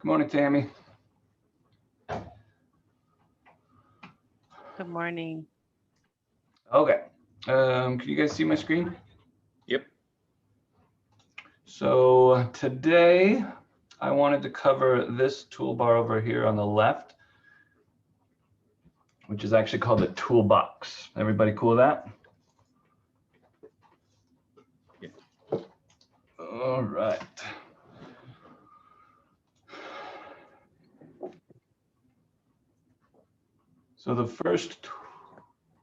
morning, Tammy. Good morning. Okay. Can you guys see my screen? Yep. So today I wanted to cover this toolbar over here on the left, which is actually called the Toolbox. Everybody cool with that? Yeah. All right. So the first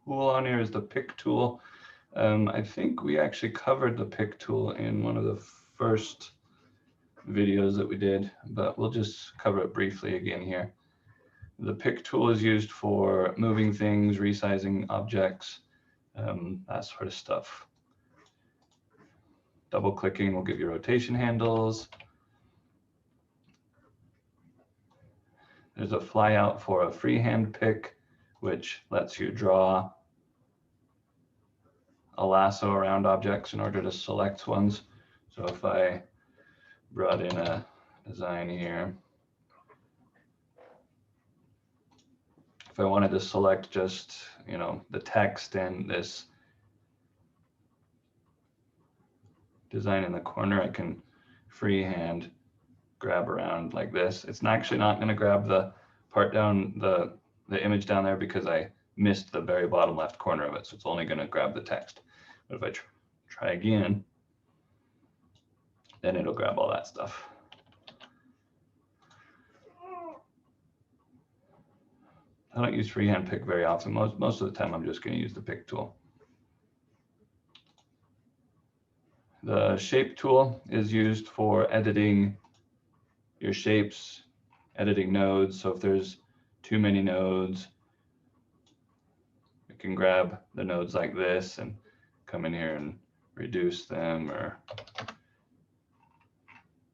tool on here is the pick tool. I think we actually covered the pick tool in one of the first videos that we did, but we'll just cover it briefly again here. The pick tool is used for moving things, resizing objects, that sort of stuff. Double clicking will give you rotation handles. There's a flyout for a freehand pick, which lets you draw a lasso around objects in order to select ones. So if I brought in a design here, if I wanted to select just, the text and this design in the corner, I can freehand grab around like this. It's actually not going to grab the part down, the image down there, because I missed the very bottom left corner of it. So it's only going to grab the text. But if I try again, then it'll grab all that stuff. I don't use freehand pick very often. Most of the time, I'm just going to use the pick tool. The shape tool is used for editing your shapes, editing nodes. So if there's too many nodes, you can grab the nodes like this and come in here and reduce them, or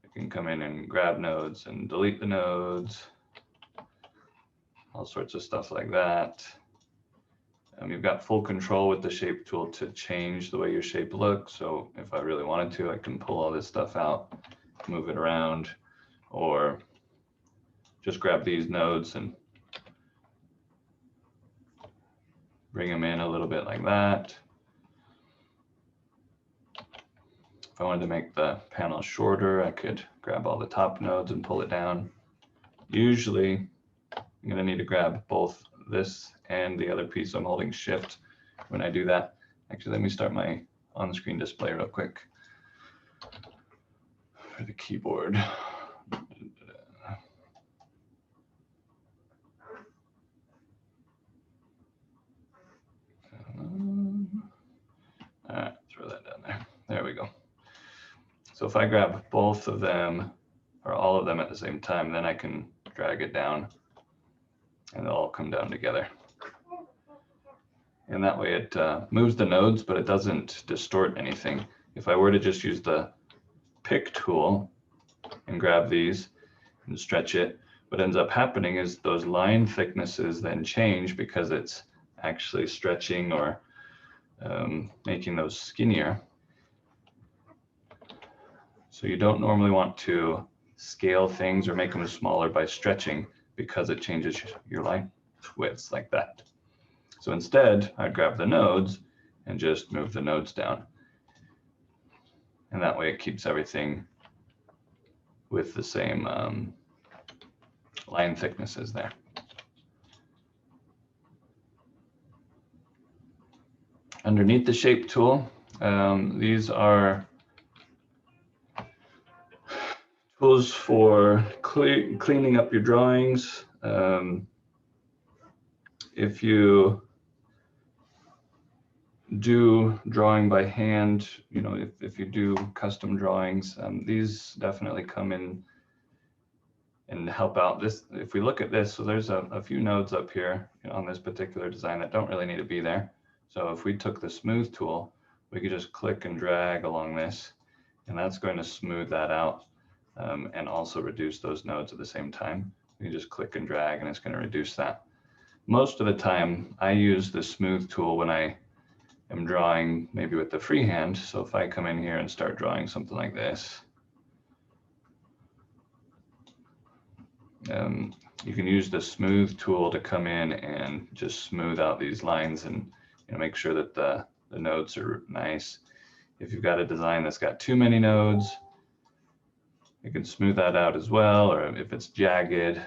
you can come in and grab nodes and delete the nodes, all sorts of stuff like that. You've got full control with the shape tool to change the way your shape looks. So if I really wanted to, I can pull all this stuff out, move it around, or just grab these nodes and bring them in a little bit like that. If I wanted to make the panel shorter, I could grab all the top nodes and pull it down. Usually, I'm going to need to grab both this and the other piece. I'm holding Shift when I do that. Actually, let me start my on-screen display real quick for the keyboard. All right, throw that down there. There we go. So if I grab both of them or all of them at the same time, then I can drag it down and they'll all come down together. And that way it moves the nodes, but it doesn't distort anything. If I were to just use the pick tool and grab these and stretch it, what ends up happening is those line thicknesses then change because it's actually stretching or making those skinnier. So you don't normally want to scale things or make them smaller by stretching, because it changes your line widths like that. So instead, I'd grab the nodes and just move the nodes down. And that way it keeps everything with the same line thicknesses there. Underneath the shape tool, these are tools for cleaning up your drawings. If you do drawing by hand, if you do custom drawings, these definitely come in and help out. This, if we look at this, so there's a few nodes up here on this particular design that don't really need to be there. So if we took the smooth tool, we could just click and drag along this, and that's going to smooth that out and also reduce those nodes at the same time. You just click and drag and it's going to reduce that. Most of the time I use the smooth tool when I am drawing maybe with the freehand. So if I come in here and start drawing something like this, You can use the smooth tool to come in and just smooth out these lines and make sure that the nodes are nice. If you've got a design that's got too many nodes, you can smooth that out as well, or if it's jagged,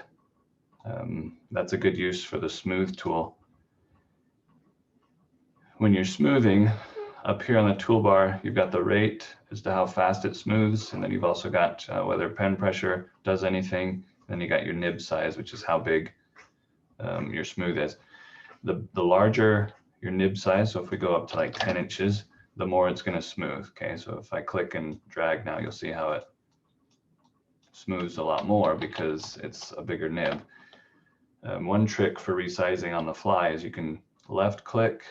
that's a good use for the smooth tool. When you're smoothing, up here on the toolbar, you've got the rate as to how fast it smooths, and then you've also got whether pen pressure does anything. Then you got your nib size, which is how big your smooth is. The larger your nib size, so if we go up to like 10 inches, the more it's going to smooth. Okay, so if I click and drag now, you'll see how it smooths a lot more because it's a bigger nib. One trick for resizing on the fly is you can left click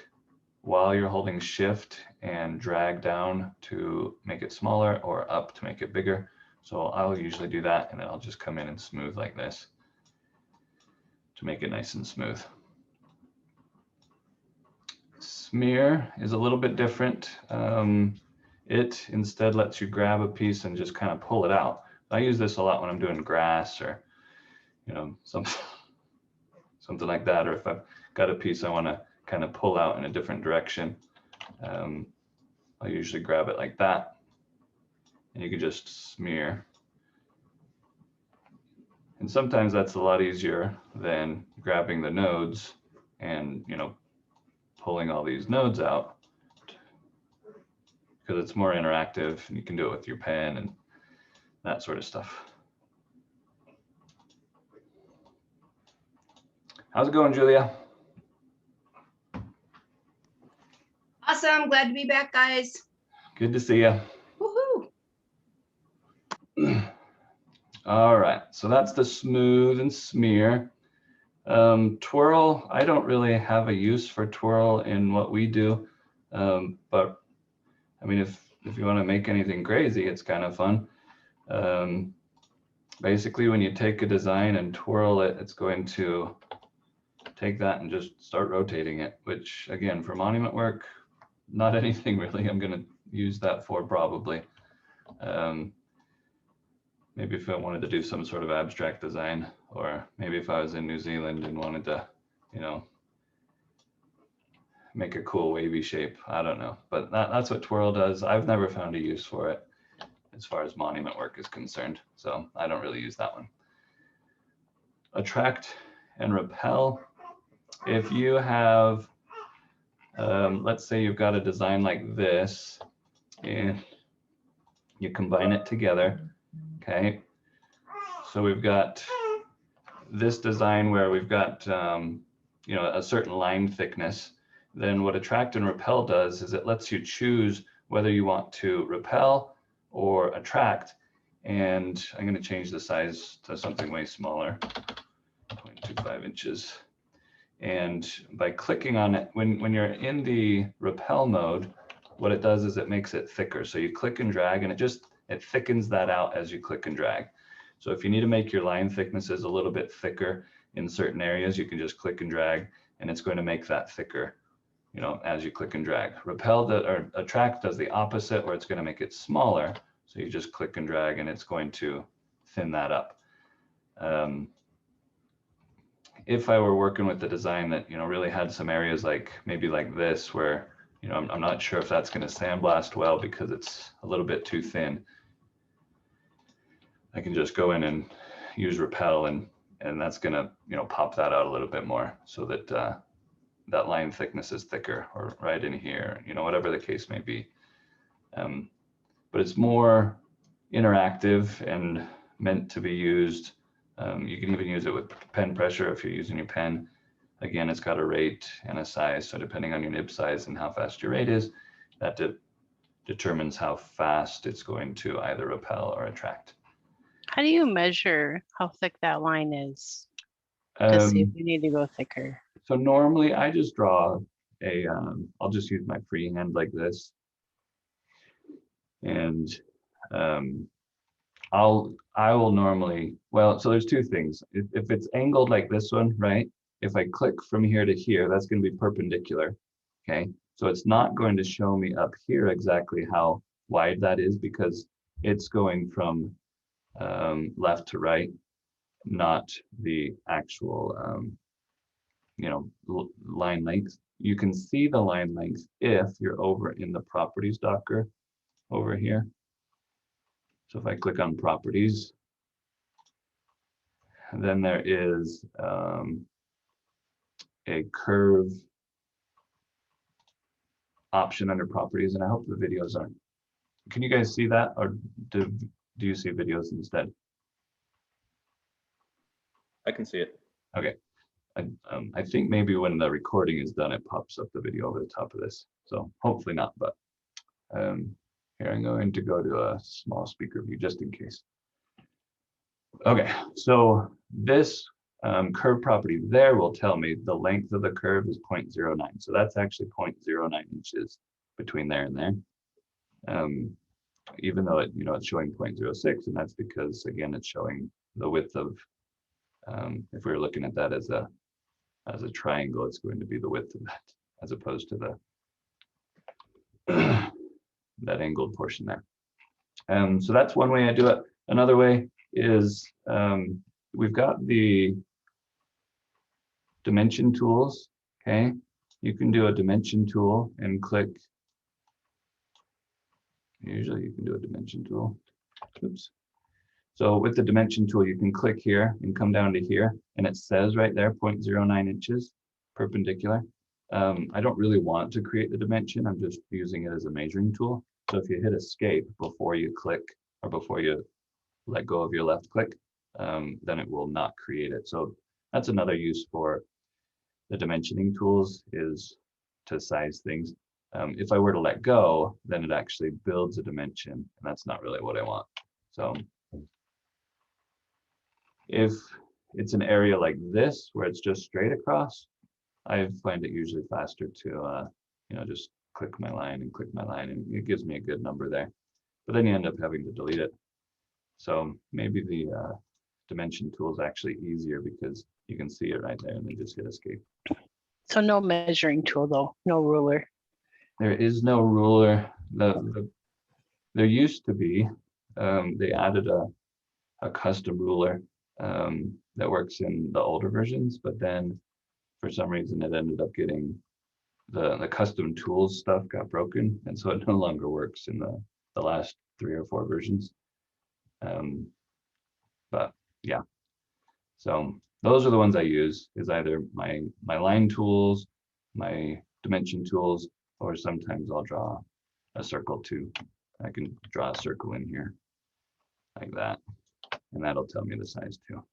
while you're holding shift and drag down to make it smaller or up to make it bigger. So I'll usually do that, and then I'll just come in and smooth like this to make it nice and smooth. Smear is a little bit different. It instead lets you grab a piece and just kind of pull it out. I use this a lot when I'm doing grass or something like that, or if I've got a piece I want to kind of pull out in a different direction. I usually grab it like that, and you can just smear. And sometimes that's a lot easier than grabbing the nodes and pulling all these nodes out, because it's more interactive and you can do it with your pen and that sort of stuff. How's it going, Julia? Awesome. Glad to be back, guys. Good to see you. Woohoo. All right, so that's the smooth and smear. Twirl, I don't really have a use for twirl in what we do, but I mean, if you want to make anything crazy, it's kind of fun. Basically, when you take a design and twirl it, it's going to take that and just start rotating it, which again, for monument work, not anything really I'm going to use that for probably. Maybe if I wanted to do some sort of abstract design, or maybe if I was in New Zealand and wanted to, make a cool wavy shape. I don't know, but that's what twirl does. I've never found a use for it as far as monument work is concerned, so I don't really use that one. Attract and repel. If you have, let's say you've got a design like this, and you combine it together. Okay, so we've got this design where we've got a certain line thickness. Then what attract and repel does is it lets you choose whether you want to repel or attract. And I'm going to change the size to something way smaller, 0.25 inches. And by clicking on it, when you're in the repel mode, what it does is it makes it thicker. So you click and drag, and it thickens that out as you click and drag. So if you need to make your line thicknesses a little bit thicker in certain areas, you can just click and drag, and it's going to make that thicker, as you click and drag. Repel or attract does the opposite, where it's going to make it smaller. So you just click and drag, and it's going to thin that up. If I were working with the design that really had some areas maybe like this, where I'm not sure if that's going to sandblast well because it's a little bit too thin, I can just go in and use repel, and that's going to pop that out a little bit more, so that that line thickness is thicker, or right in here, whatever the case may be. But it's more interactive and meant to be used. You can even use it with pen pressure if you're using your pen. Again, it's got a rate and a size, so depending on your nib size and how fast your rate is, that determines how fast it's going to either repel or attract. How do you measure how thick that line is to see if you need to go thicker? So normally I just draw I'll just use my freehand like this, and I will normally, so there's two things. If it's angled like this one, right? If I click from here to here, that's going to be perpendicular. Okay, so it's not going to show me up here exactly how wide that is, because it's going from left to right. not the actual, you know, line length. You can see the line length if you're over in the properties docker over here. So if I click on properties, then there is a curve option under properties, and I hope the videos aren't. Can you guys see that, or do you see videos instead? I can see it. Okay. I think maybe when the recording is done, it pops up the video over the top of this. So hopefully not, but here I'm going to go to a small speaker view just in case. Okay, so this curve property there will tell me the length of the curve is 0.09. So that's actually 0.09 inches between there and there. Even though it's showing 0.06, and that's because again it's showing the width of, if we were looking at that as a triangle, it's going to be the width of that as opposed to the that angled portion there. So that's one way I do it. Another way is we've got the dimension tools. Okay, you can do a dimension tool and click. Usually you can do a dimension tool. Oops. So with the dimension tool, you can click here and come down to here, and it says right there 0.09 inches perpendicular. I don't really want to create the dimension. I'm just using it as a measuring tool. So if you hit escape before you click or before you let go of your left click, then it will not create it. So that's another use for the dimensioning tools, is to size things. If I were to let go, then it actually builds a dimension, and that's not really what I want. So if it's an area like this where it's just straight across, I find it usually faster to just click my line and click my line, and it gives me a good number there. But then you end up having to delete it. So maybe the dimension tool is actually easier because you can see it right there and then just hit escape. So no measuring tool though, no ruler. There is no ruler. There used to be. They added a custom ruler that works in the older versions, but then for some reason it ended up getting the custom tools stuff got broken, and so it no longer works in the last 3 or 4 versions. But yeah, so those are the ones I use, is either my line tools, my dimension tools, or sometimes I'll draw a circle too. I can draw a circle in here like that, and that'll tell me the size too.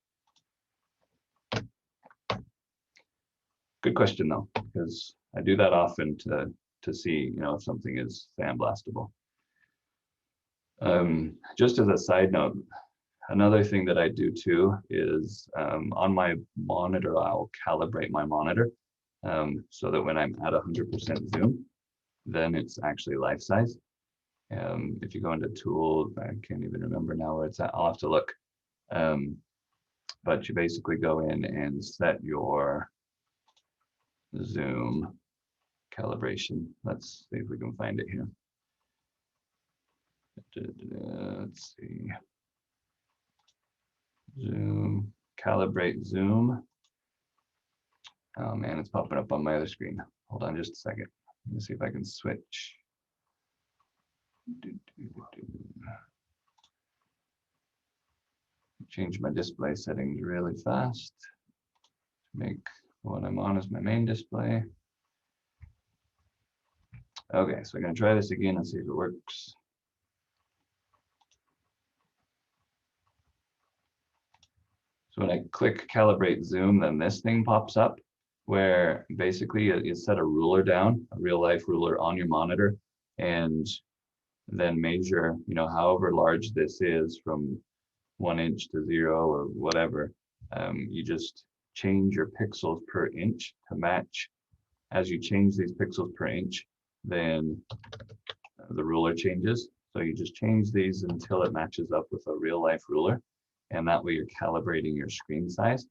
Good question though, because I do that often to see, if something is sandblastable. Just as a side note, another thing that I do too is on my monitor, I'll calibrate my monitor so that when I'm at 100% zoom, then it's actually life size. If you go into tool, I can't even remember now where it's at. I'll have to look. But you basically go in and set your zoom calibration. Let's see if we can find it here. Let's see. Zoom, calibrate zoom. Oh man, it's popping up on my other screen. Hold on just a second. Let me see if I can switch. Change my display settings really fast to make what I'm on as my main display. Okay, so I'm going to try this again and see if it works. So when I click calibrate zoom, then this thing pops up where basically you set a ruler down, a real life ruler on your monitor, and then measure, however large this is from 1 inch to 0 or whatever. You just change your pixels per inch to match. As you change these pixels per inch, then the ruler changes. So you just change these until it matches up with a real life ruler. And that way you're calibrating your screen size.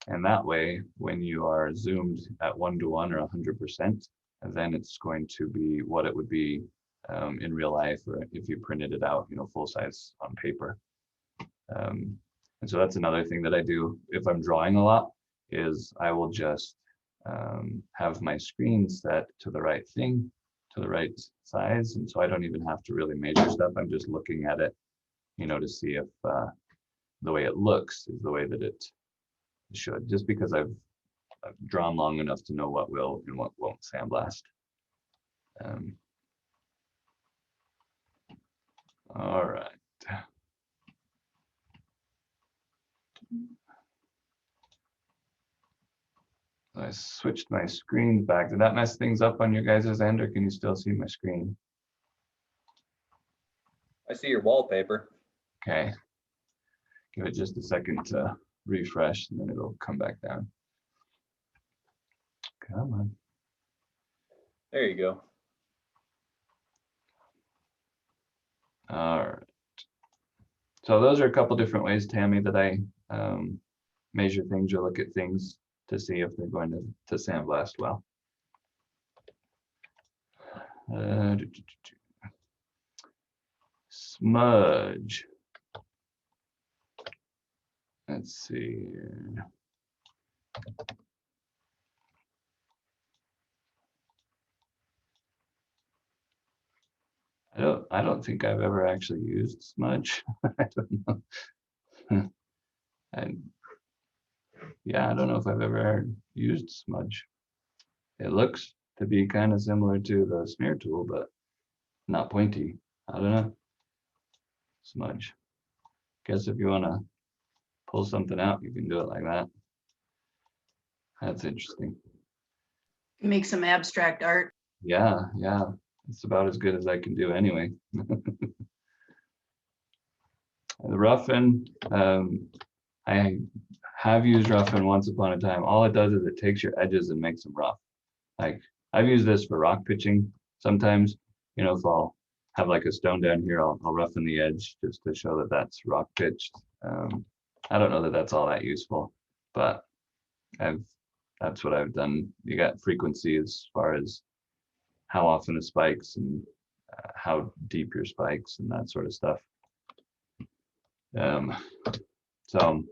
And that way, when you are zoomed at 1:1 or 100%, then it's going to be what it would be in real life, or if you printed it out, full size on paper. And so that's another thing that I do if I'm drawing a lot, is I will just have my screen set to the right thing, to the right size. And so I don't even have to really measure stuff. I'm just looking at it, you know, to see if the way it looks is the way that it should, just because I've drawn long enough to know what will and what won't sandblast. All right. I switched my screen back. Did that mess things up on your guys' end, or can you still see my screen? I see your wallpaper. Okay. Give it just a second to refresh, and then it'll come back down. Come on. There you go. All right. So those are a couple different ways, Tammy, that I measure things or look at things to see if they're going to sandblast well. Smudge. Let's see here. I don't think I've ever actually used Smudge. I don't know. And yeah, I don't know if I've ever used Smudge. It looks to be kind of similar to the smear tool, but not pointy. I don't know. Smudge. Guess if you want to pull something out, you can do it like that. That's interesting. Make some abstract art. Yeah, yeah. It's about as good as I can do anyway. The roughen, I have used roughen once upon a time. All it does is it takes your edges and makes them rough. Like I've used this for rock pitching sometimes. You know, if I'll have like a stone down here, I'll roughen the edge just to show that that's rock pitched. I don't know that that's all that useful, but that's what I've done. You got frequency as far as how often it spikes and how deep your spikes and that sort of stuff. So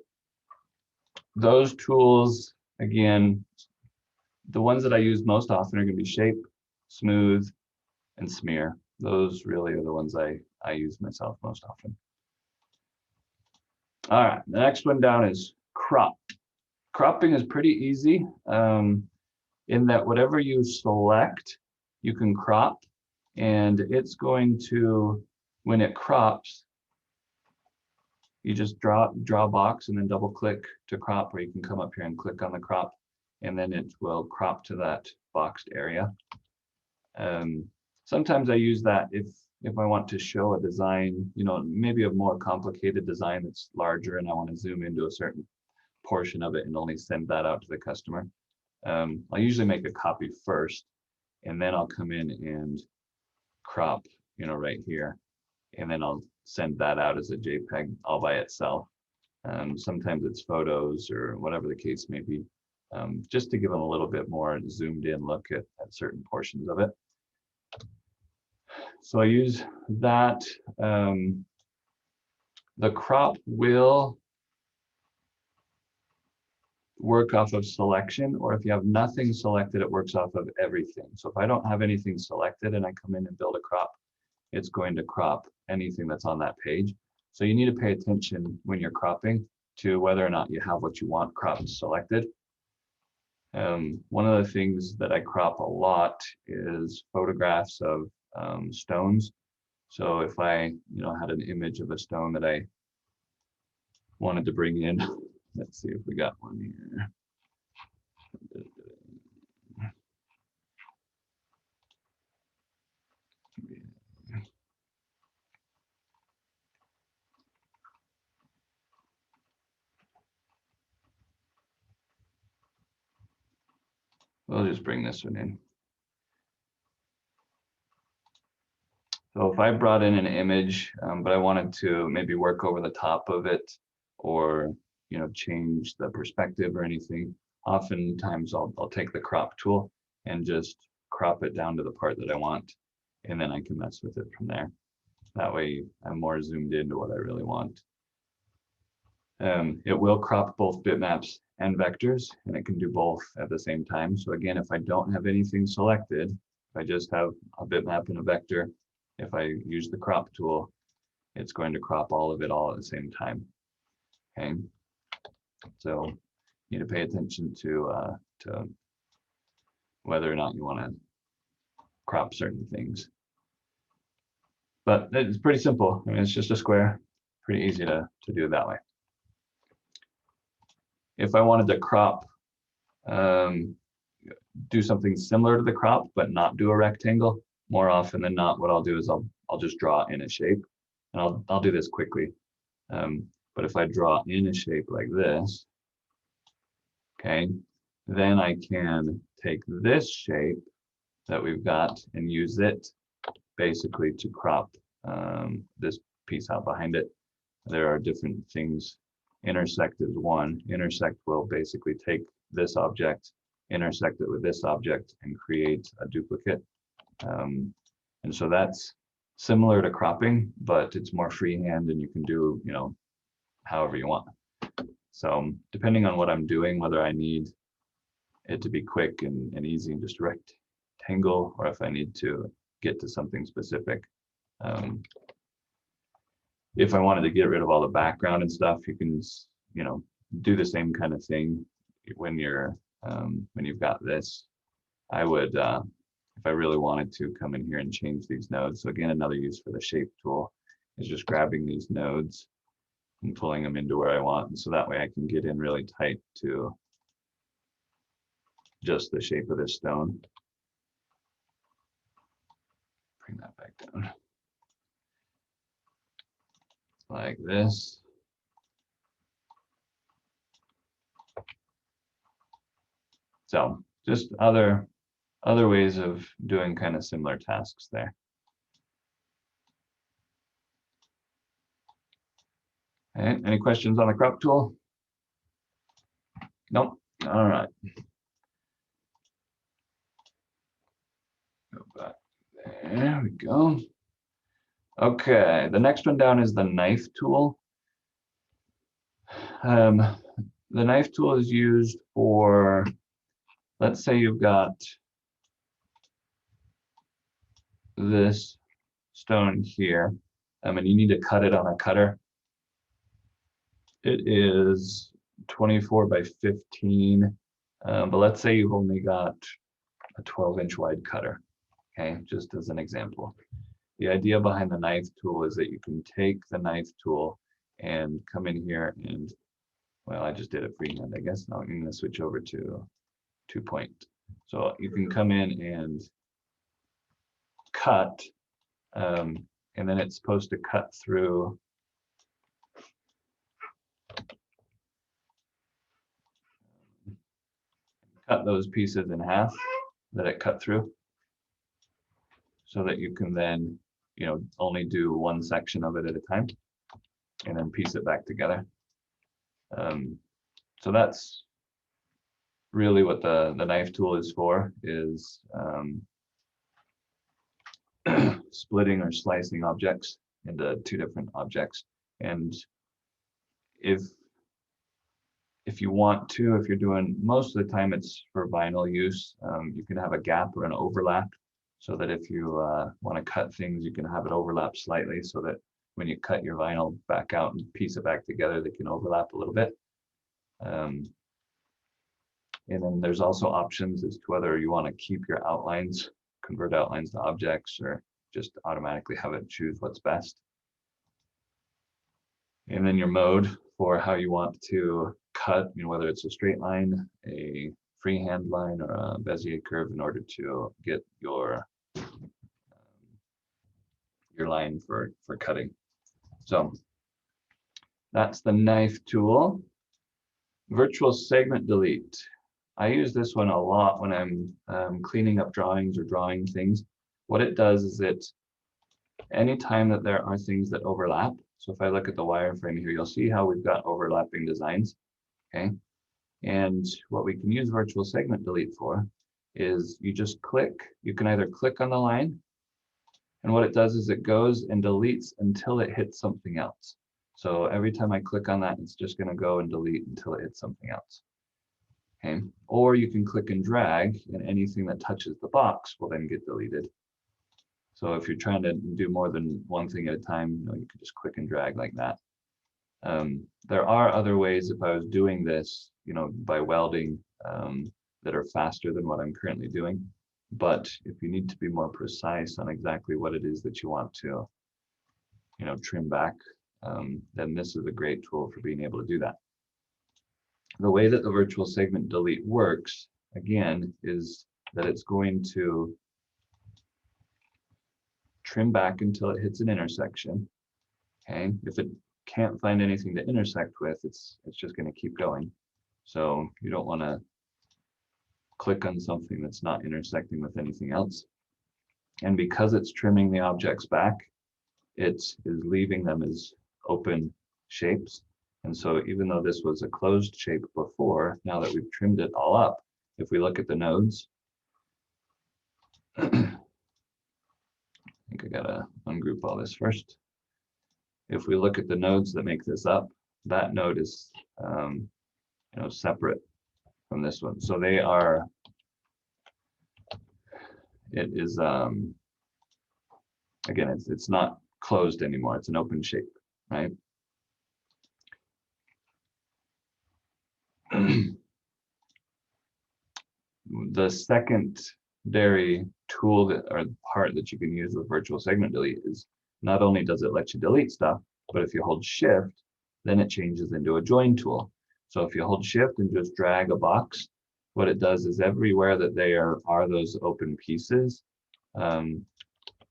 those tools, again, the ones that I use most often are going to be shape, smooth, and smear. Those really are the ones I use myself most often. All right, the next one down is crop. Cropping is pretty easy in that whatever you select, you can crop, and it's going to, when it crops, you just draw a box and then double click to crop, or you can come up here and click on the crop, and then it will crop to that boxed area. Sometimes I use that if I want to show a design, you know, maybe a more complicated design that's larger and I want to zoom into a certain portion of it and only send that out to the customer. I'll usually make a copy first, and then I'll come in and crop, you know, right here, and then I'll send that out as a JPEG all by itself. Sometimes it's photos or whatever the case may be, just to give them a little bit more zoomed in look at certain portions of it. So I use that. The crop will work off of selection, or if you have nothing selected, it works off of everything. So if I don't have anything selected and I come in and build a crop, it's going to crop anything that's on that page. So you need to pay attention when you're cropping to whether or not you have what you want cropped selected. One of the things that I crop a lot is photographs of stones. So if I, you know, had an image of a stone that I wanted to bring in, let's see if we got one here. We'll just bring this one in. So if I brought in an image, but I wanted to maybe work over the top of it, or, you know, change the perspective or anything, oftentimes I'll take the crop tool and just crop it down to the part that I want, and then I can mess with it from there. That way I'm more zoomed into what I really want. It will crop both bitmaps and vectors, and it can do both at the same time. So again, if I don't have anything selected, if I just have a bitmap and a vector, if I use the crop tool, it's going to crop all of it all at the same time. Okay, so you need to pay attention to whether or not you want to crop certain things. But it's pretty simple. I mean, it's just a square, pretty easy to do it that way. If I wanted to crop, do something similar to the crop, but not do a rectangle, more often than not, what I'll do is I'll just draw in a shape, and I'll do this quickly. But if I draw in a shape like this, okay, then I can take this shape that we've got and use it basically to crop this piece out behind it. There are different things. Intersect is one. Intersect will basically take this object, intersect it with this object, and create a duplicate. And so that's similar to cropping, but it's more freehand, and you can do, you know, however you want. So depending on what I'm doing, whether I need it to be quick and easy and just a rectangle, or if I need to get to something specific. If I wanted to get rid of all the background and stuff, you can, you know, do the same kind of thing when you're when you've got this. I would, if I really wanted to, come in here and change these nodes. So again, another use for the shape tool is just grabbing these nodes and pulling them into where I want. And so that way I can get in really tight to just the shape of this stone. Bring that back down. Like this. So just other ways of doing kind of similar tasks there. Okay, any questions on the crop tool? Nope. All right. Go back. There we go. Okay, the next one down is the knife tool. The knife tool is used for, let's say you've got this stone here, and you need to cut it on a cutter. It is 24 by 15, but let's say you've only got a 12-inch wide cutter, okay, just as an example. The idea behind the knife tool is that you can take the knife tool and come in here and, well, I just did it freehand, I guess. Now I'm going to switch over to 2-point. So you can come in and cut, and then it's supposed to cut through those pieces in half that it cut through, so that you can then, you know, only do one section of it at a time and then piece it back together. So that's really what the knife tool is for, is splitting or slicing objects into two different objects. And if you want to, if you're doing, most of the time it's for vinyl use, you can have a gap or an overlap, so that if you want to cut things, you can have it overlap slightly, so that when you cut your vinyl back out and piece it back together, they can overlap a little bit. And then there's also options as to whether you want to keep your outlines, convert outlines to objects, or just automatically have it choose what's best. And then your mode for how you want to cut, you know, whether it's a straight line, a freehand line, or a Bezier curve, in order to get your line for cutting. So that's the knife tool. Virtual segment delete. I use this one a lot when I'm cleaning up drawings or drawing things. What it does is it, anytime that there are things that overlap, so if I look at the wireframe here, you'll see how we've got overlapping designs, okay? And what we can use virtual segment delete for is you just click, you can either click on the line, and what it does is it goes and deletes until it hits something else. So every time I click on that, it's just going to go and delete until it hits something else. Okay. Or you can click and drag, and anything that touches the box will then get deleted. So if you're trying to do more than one thing at a time, you can just click and drag like that. There are other ways if I was doing this, by welding, that are faster than what I'm currently doing. But if you need to be more precise on exactly what it is that you want to, trim back, then this is a great tool for being able to do that. The way that the virtual segment delete works, again, is that it's going to trim back until it hits an intersection. Okay, if it can't find anything to intersect with, it's just going to keep going. So you don't want to click on something that's not intersecting with anything else. And because it's trimming the objects back, it is leaving them as open shapes. And so even though this was a closed shape before, now that we've trimmed it all up, if we look at the nodes, I think I gotta ungroup all this first. If we look at the nodes that make this up, that node is separate from this one. So they are, it is, again, it's not closed anymore. It's an open shape, right? The secondary tool or part that you can use with virtual segment delete is not only does it let you delete stuff, but if you hold shift, then it changes into a join tool. So if you hold shift and just drag a box, what it does is everywhere that they are those open pieces, then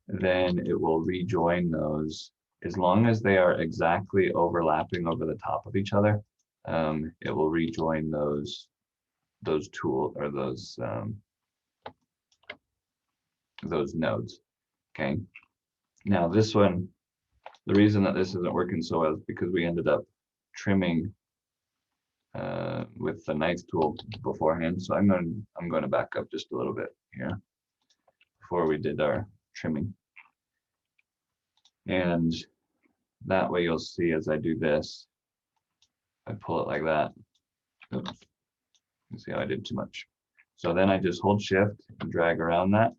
it will rejoin those as long as they are exactly overlapping over the top of each other. It will rejoin those tool or those nodes. Okay. Now this one, the reason that this isn't working so well is because we ended up trimming with the knife tool beforehand. So I'm going to back up just a little bit here before we did our trimming. And that way you'll see as I do this, I pull it like that. Oops. You see how I did too much. So then I just hold shift and drag around that,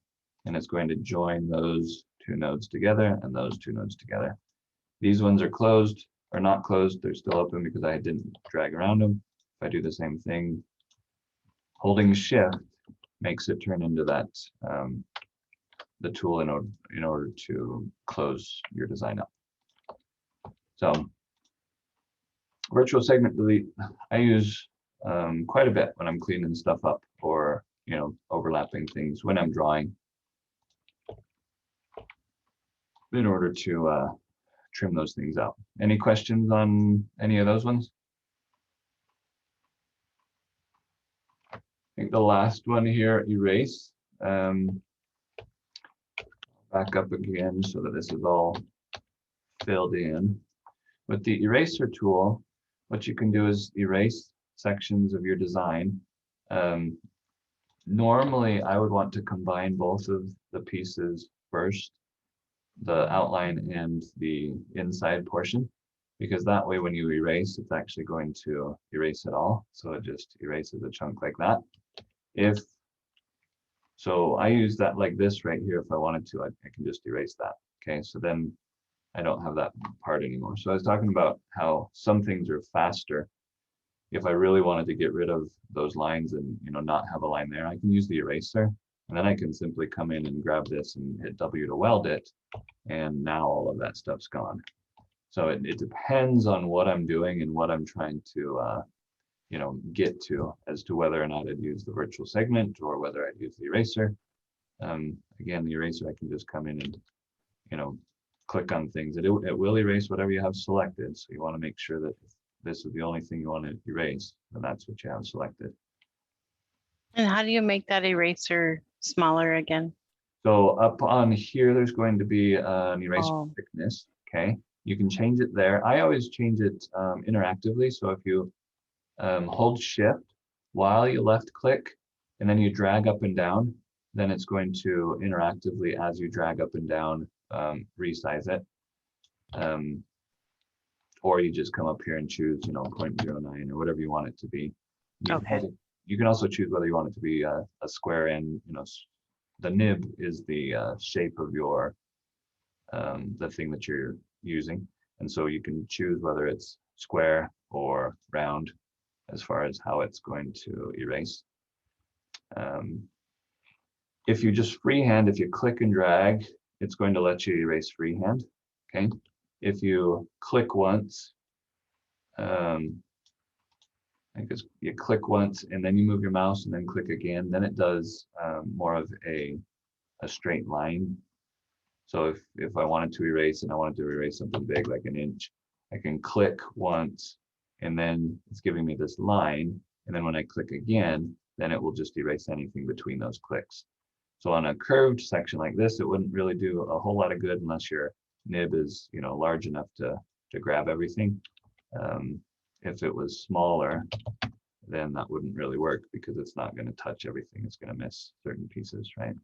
and it's going to join those two nodes together and those two nodes together. These ones are closed or not closed. They're still open because I didn't drag around them. If I do the same thing, holding shift makes it turn into that, the tool in order to close your design up. So virtual segment delete, I use quite a bit when I'm cleaning stuff up or overlapping things when I'm drawing in order to trim those things out. Any questions on any of those ones? I think the last one here, erase. Back up again so that this is all filled in. With the eraser tool, what you can do is erase sections of your design. Normally, I would want to combine both of the pieces first, the outline and the inside portion, because that way when you erase, it's actually going to erase it all. So it just erases a chunk like that. So I use that like this right here. If I wanted to, I can just erase that. Okay, so then I don't have that part anymore. So I was talking about how some things are faster. If I really wanted to get rid of those lines and not have a line there, I can use the eraser, and then I can simply come in and grab this and hit W to weld it, and now all of that stuff's gone. So it depends on what I'm doing and what I'm trying to get to as to whether or not I'd use the virtual segment or whether I'd use the eraser. Again, the eraser, I can just come in and click on things. It will erase whatever you have selected. So you want to make sure that if this is the only thing you want to erase, then that's what you have selected. And how do you make that eraser smaller again? So up on here, there's going to be an eraser thickness. Okay, you can change it there. I always change it interactively. So if you hold shift while you left click and then you drag up and down, then it's going to interactively, as you drag up and down, resize it. or you just come up here and choose, 0.09 or whatever you want it to be. Okay. You can also choose whether you want it to be a square and, the nib is the shape of your, the thing that you're using. And so you can choose whether it's square or round as far as how it's going to erase. If you just freehand, if you click and drag, it's going to let you erase freehand, okay? If you click once, I guess you click once and then you move your mouse and then click again, then it does more of a straight line. So if I wanted to erase and I wanted to erase something big like 1 inch, I can click once and then it's giving me this line. And then when I click again, then it will just erase anything between those clicks. So on a curved section like this, it wouldn't really do a whole lot of good unless your nib is, large enough to grab everything. If it was smaller, then that wouldn't really work because it's not going to touch everything. It's going to miss certain pieces, right?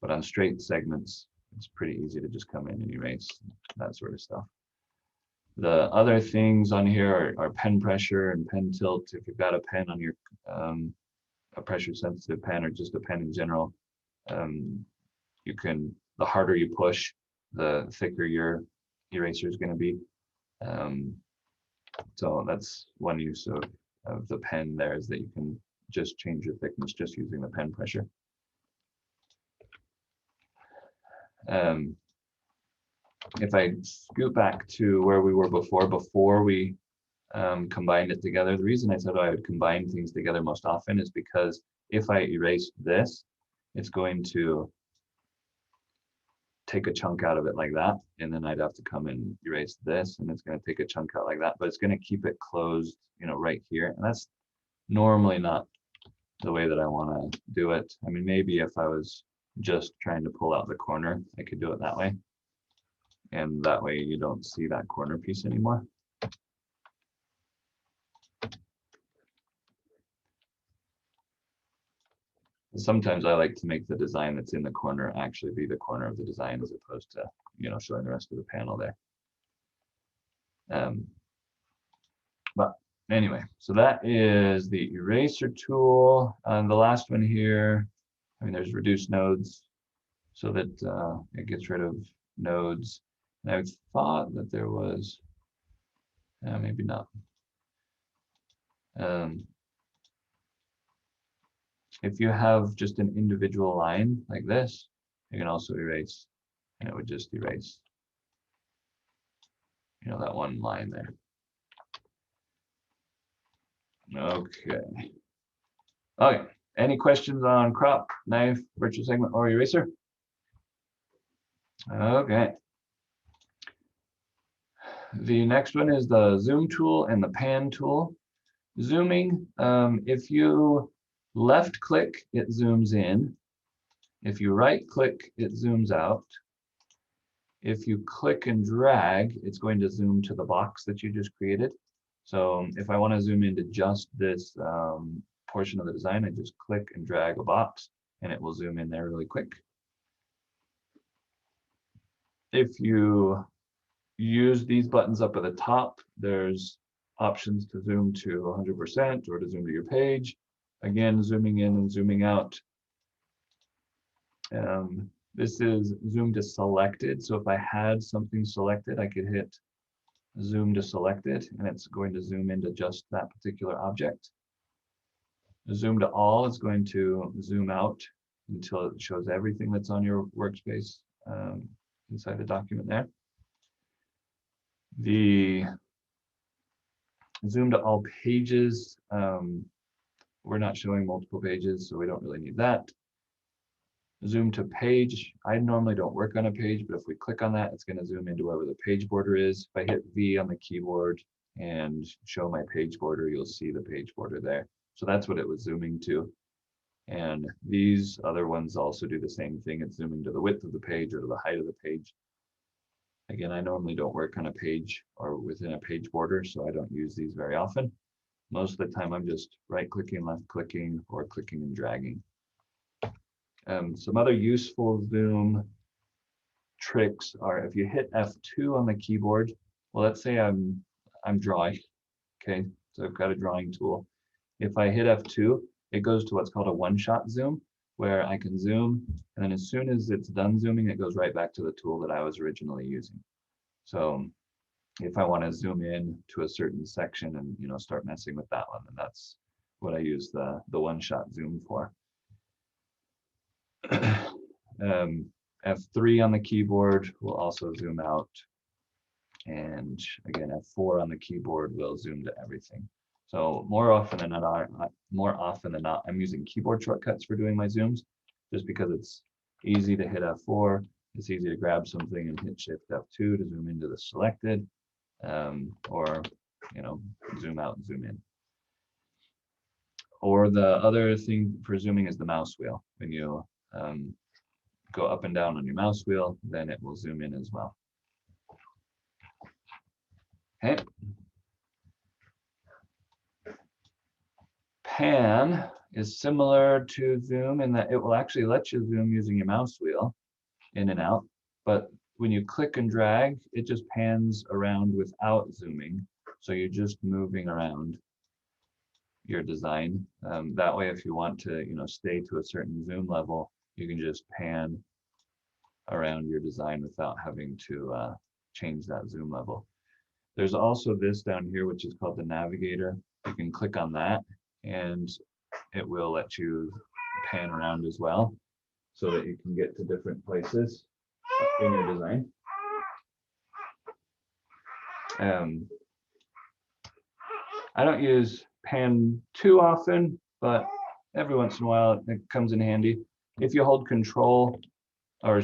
But on straight segments, it's pretty easy to just come in and erase that sort of stuff. The other things on here are pen pressure and pen tilt. If you've got a pen on your, a pressure sensitive pen or just a pen in general, you can, the harder you push, the thicker your eraser is going to be. So that's one use of the pen there, is that you can just change your thickness just using the pen pressure. If I scoot back to where we were before we combined it together, the reason I said I would combine things together most often is because if I erase this, it's going to take a chunk out of it like that, and then I'd have to come and erase this, and it's going to take a chunk out like that, but it's going to keep it closed, right here, and that's normally not the way that I want to do it. I mean, maybe if I was just trying to pull out the corner, I could do it that way, and that way you don't see that corner piece anymore. Sometimes I like to make the design that's in the corner actually be the corner of the design as opposed to, showing the rest of the panel there. But anyway, so that is the eraser tool. And the last one here, I mean, there's reduce nodes so that it gets rid of nodes. And I thought that there was, maybe not. If you have just an individual line like this, you can also erase, and it would just erase, that one line there. Okay. Okay. Any questions on crop, knife, virtual segment, or eraser? Okay. The next one is the zoom tool and the pan tool. Zooming, if you left click, it zooms in. If you right click, it zooms out. If you click and drag, it's going to zoom to the box that you just created. So if I want to zoom into just this portion of the design, I just click and drag a box and it will zoom in there really quick. If you use these buttons up at the top, there's options to zoom to 100% or to zoom to your page. Again, zooming in and zooming out. This is zoom to selected. So if I had something selected, I could hit zoom to selected, and it's going to zoom into just that particular object. Zoom to all is going to zoom out until it shows everything that's on your workspace inside the document there. The zoom to all pages, we're not showing multiple pages, so we don't really need that. Zoom to page, I normally don't work on a page, but if we click on that, it's going to zoom into wherever the page border is. If I hit V on the keyboard and show my page border, you'll see the page border there. So that's what it was zooming to. And these other ones also do the same thing. It's zooming to the width of the page or to the height of the page. Again, I normally don't work on a page or within a page border, so I don't use these very often. Most of the time, I'm just right-clicking, left-clicking, or clicking and dragging. Some other useful zoom tricks are if you hit F2 on the keyboard well, let's say I'm drawing. Okay, so I've got a drawing tool. If I hit F2, it goes to what's called a one-shot zoom, where I can zoom, and then as soon as it's done zooming, it goes right back to the tool that I was originally using. So if I want to zoom in to a certain section and start messing with that one, then that's what I use the one-shot zoom for. F3 on the keyboard will also zoom out, and again F4 on the keyboard will zoom to everything. So more often than not, I'm using keyboard shortcuts for doing my zooms, just because it's easy to hit F4. It's easy to grab something and hit Shift F2 to zoom into the selected, or zoom out and zoom in. Or the other thing for zooming is the mouse wheel. When you go up and down on your mouse wheel, then it will zoom in as well. Okay. Pan is similar to zoom in that it will actually let you zoom using your mouse wheel in and out, but when you click and drag, it just pans around without zooming. So you're just moving around your design. That way, if you want to, stay to a certain zoom level, you can just pan around your design without having to change that zoom level. There's also this down here, which is called the Navigator. You can click on that, and it will let you pan around as well, so that you can get to different places in your design. I don't use pan too often, but every once in a while it comes in handy. If you hold Control, or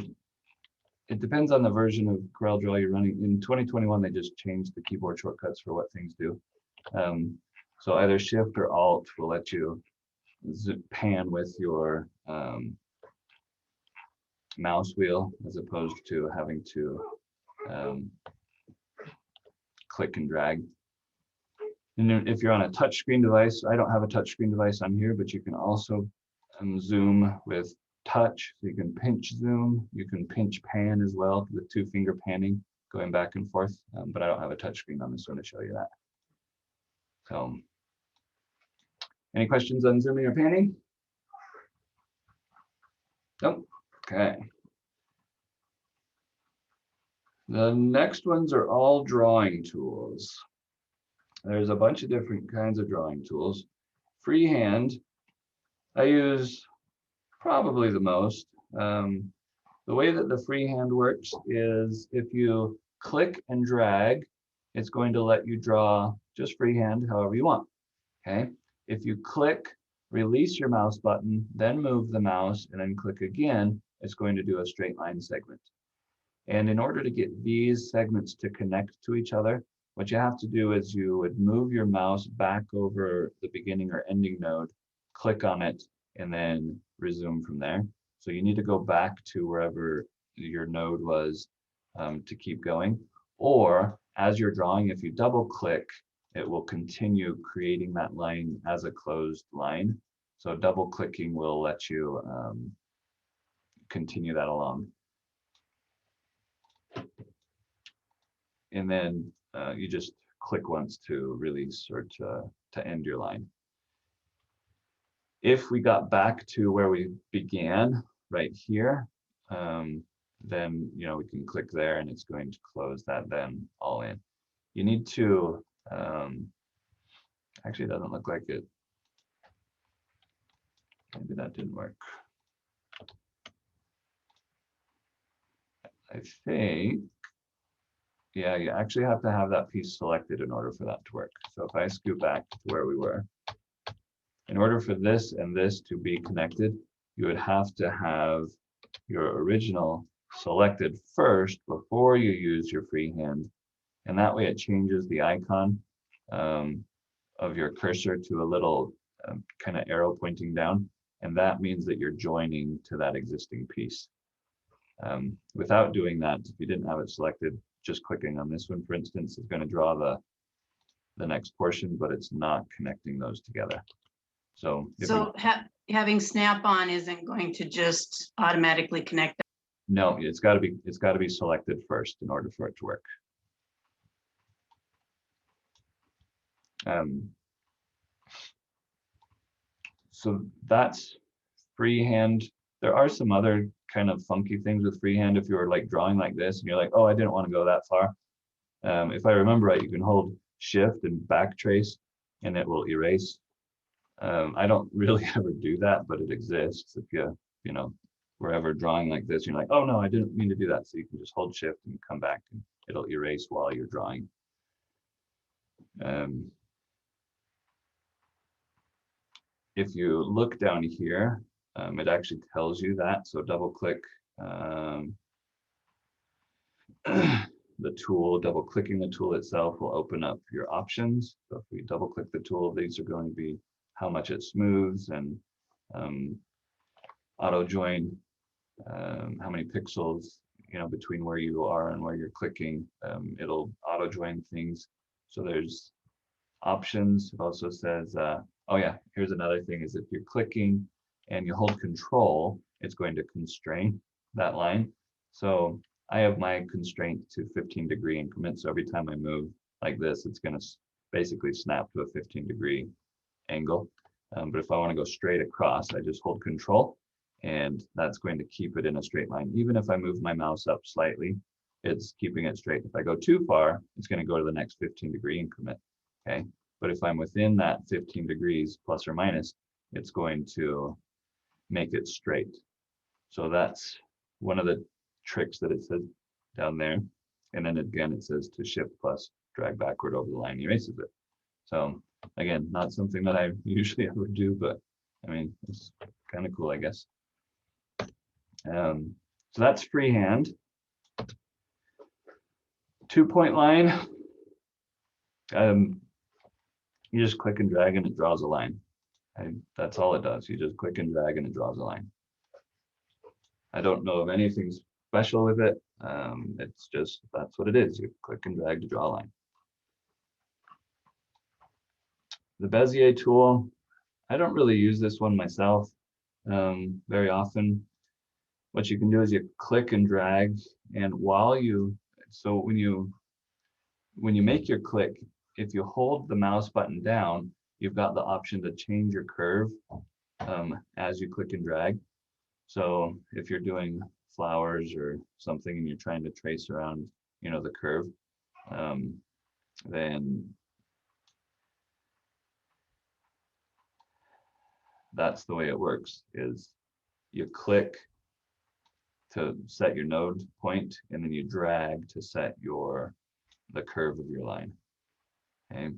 it depends on the version of CorelDRAW you're running. In 2021, they just changed the keyboard shortcuts for what things do. So either Shift or Alt will let you pan with your mouse wheel, as opposed to having to click and drag. And if you're on a touchscreen device, I don't have a touchscreen device on here, but you can also zoom with touch. So you can pinch zoom, you can pinch pan as well with 2-finger panning, going back and forth. But I don't have a touchscreen on this one to show you that. So, any questions on zooming or panning? Nope. Okay. The next ones are all drawing tools. There's a bunch of different kinds of drawing tools. Freehand, I use probably the most. The way that the freehand works is if you click and drag, it's going to let you draw just freehand however you want. Okay. If you click, release your mouse button, then move the mouse, and then click again, it's going to do a straight line segment. And in order to get these segments to connect to each other, what you have to do is you would move your mouse back over the beginning or ending node, click on it, and then resume from there. So you need to go back to wherever your node was to keep going. Or as you're drawing, if you double click, it will continue creating that line as a closed line. So double clicking will let you continue that along. And then you just click once to release or to end your line. If we got back to where we began right here, then we can click there and it's going to close that then all in. You need to, actually it doesn't look like it. Maybe that didn't work. I think, yeah, you actually have to have that piece selected in order for that to work. So if I scoot back to where we were, in order for this and this to be connected, you would have to have your original selected first before you use your freehand. And that way it changes the icon of your cursor to a little kind of arrow pointing down. And that means that you're joining to that existing piece. Without doing that, if you didn't have it selected, just clicking on this one, for instance, is going to draw the next portion, but it's not connecting those together. So, having snap-on isn't going to just automatically connect. No, it's got to be selected first in order for it to work. So that's freehand. There are some other kind of funky things with freehand. If you're like drawing like this and you're like, oh, I didn't want to go that far. If I remember right, you can hold shift and backtrace and it will erase. I don't really ever do that, but it exists. If you know, we're ever drawing like this, you're like, oh no, I didn't mean to do that. So you can just hold shift and come back and it'll erase while you're drawing. If you look down here, it actually tells you that. So double click the tool, double clicking the tool itself will open up your options. So if we double click the tool, these are going to be how much it smooths and auto join, how many pixels, you know, between where you are and where you're clicking. It'll auto join things. So there's options. It also says, oh yeah, here's another thing is if you're clicking and you hold control, it's going to constrain that line. So I have my constraint to 15-degree increments. So every time I move like this, it's going to basically snap to a 15-degree angle. But if I want to go straight across, I just hold control and that's going to keep it in a straight line. Even if I move my mouse up slightly, it's keeping it straight. If I go too far, it's going to go to the next 15-degree increment. Okay. But if I'm within that 15 degrees plus or minus, it's going to make it straight. So that's one of the tricks that it says down there. And then again, it says to shift plus drag backward over the line erases it. So again, not something that I usually ever do, but I mean, it's kind of cool, I guess. So that's freehand. 2-point line. You just click and drag and it draws a line. That's all it does. You just click and drag and it draws a line. I don't know of anything special with it. It's just, that's what it is. You click and drag to draw a line. The Bezier tool, I don't really use this one myself very often. What you can do is you click and drag, and while you, so when you make your click, if you hold the mouse button down, you've got the option to change your curve as you click and drag. So if you're doing flowers or something and you're trying to trace around, you know, the curve, then that's the way it works, is you click to set your node point and then you drag to set the curve of your line. Okay.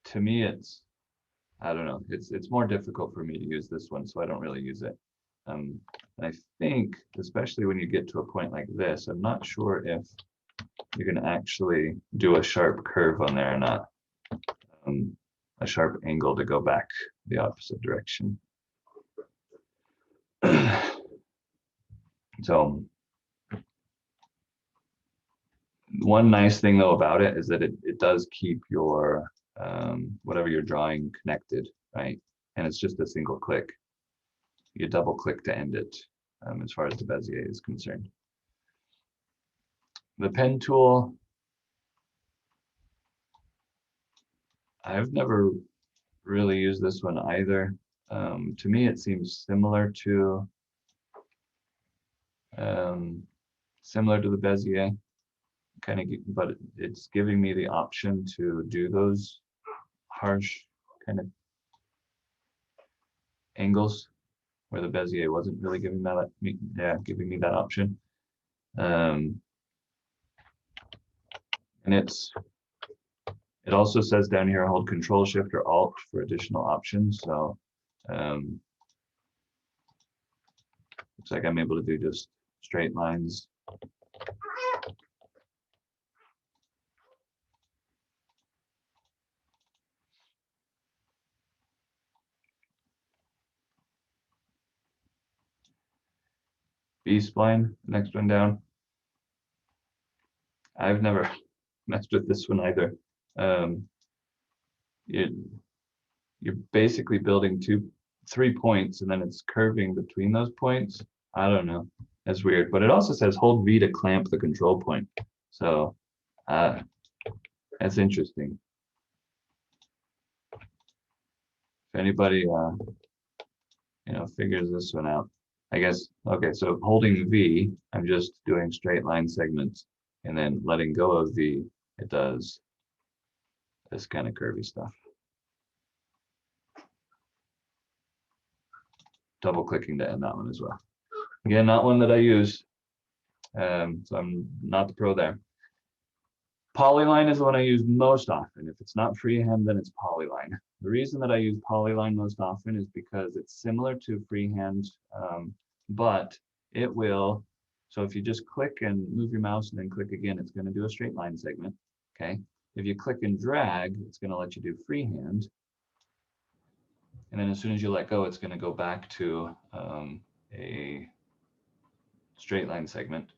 To me, it's, I don't know, it's more difficult for me to use this one, so I don't really use it. And I think, especially when you get to a point like this, I'm not sure if you can actually do a sharp curve on there or not. A sharp angle to go back the opposite direction. So one nice thing though about it is that it does keep your whatever you're drawing connected, right? And it's just a single click. You double click to end it, as far as the Bezier is concerned. The pen tool, I've never really used this one either. To me, it seems similar to the Bezier, kind of, but it's giving me the option to do those harsh kind of angles where the Bezier wasn't really giving giving me that option. And it also says down here, hold Control Shift or Alt for additional options. So looks like I'm able to do just straight lines. Spline, the next one down. I've never messed with this one either. You're basically building 3 points and then it's curving between those points. I don't know, that's weird. But it also says hold V to clamp the control point. So that's interesting. If anybody, you know, figures this one out, I guess, okay, so holding V, I'm just doing straight line segments, and then letting go of V, it does this kind of curvy stuff. Double clicking to end that one as well. Again, not one that I use, so I'm not the pro there. Polyline is the one I use most often. If it's not freehand, then it's Polyline. The reason that I use Polyline most often is because it's similar to freehand, but it will, so if you just click and move your mouse and then click again, it's going to do a straight line segment, okay? If you click and drag, it's going to let you do freehand. And then as soon as you let go, it's going to go back to a straight line segment.